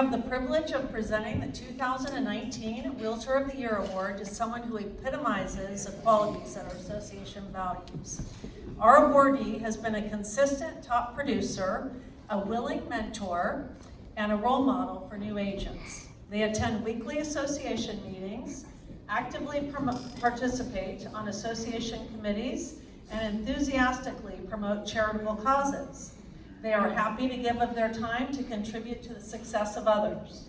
have the privilege of presenting the 2019 Realtor of the Year Award to someone who epitomizes the qualities that our association values. Our awardee has been a consistent top producer, a willing mentor, and a role model for new agents. They attend weekly association meetings, actively participate on association committees, and enthusiastically promote charitable causes. They are happy to give of their time to contribute to the success of others.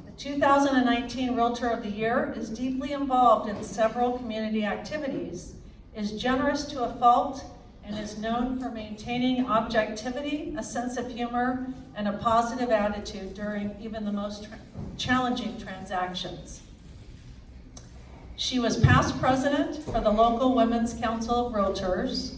The 2019 Realtor of the Year is deeply involved in several community activities, is generous to a fault, and is known for maintaining objectivity, a sense of humor, and a positive attitude during even the most challenging transactions. She was past president for the local Women's Council of Realtors,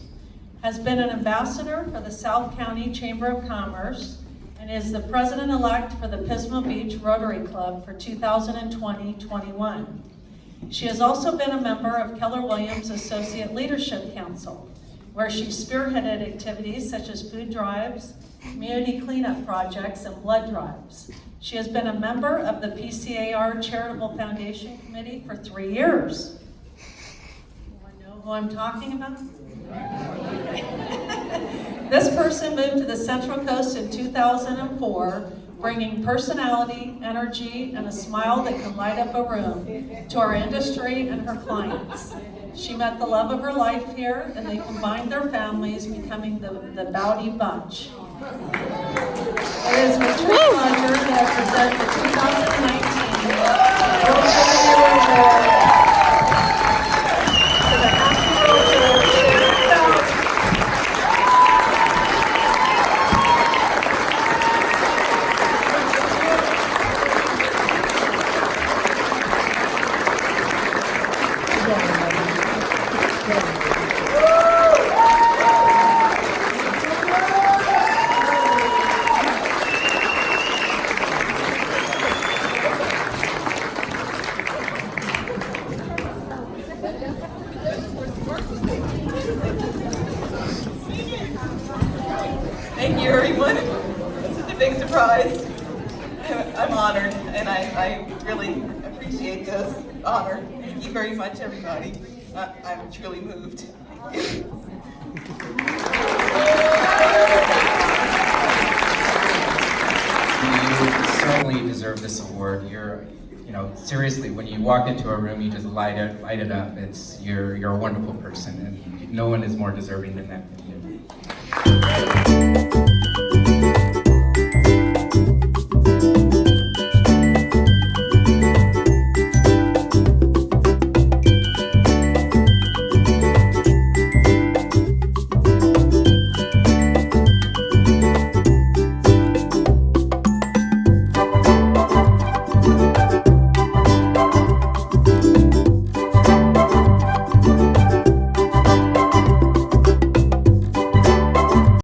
has been an ambassador for the South County Chamber of Commerce, and is the president-elect for the Pismo Beach Rotary Club for 2020-21. She has also been a member of Keller Williams Associate Leadership Council, where she spearheaded activities such as food drives, community cleanup projects, and blood drives. She has been a member of the PCAOR Charitable Foundation Committee for 3 years. Anyone know who I'm talking about? This person moved to the Central Coast in 2004, bringing personality, energy, and a smile that can light up a room to our industry and her clients. She met the love of her life here, and they combined their families, becoming the Bowdey Bunch. It is with true pleasure that I present the 2019 Realtor of the Year Award to the happy realtor, Shannon Bowdey. Thank you, everyone. This is a big surprise. I'm honored, and I really appreciate this honor. Thank you very much, everybody. I'm truly moved. Thank you. You certainly deserve this award. Seriously, when you walk into a room, you just light it up. You're a wonderful person, and no one is more deserving than that than you.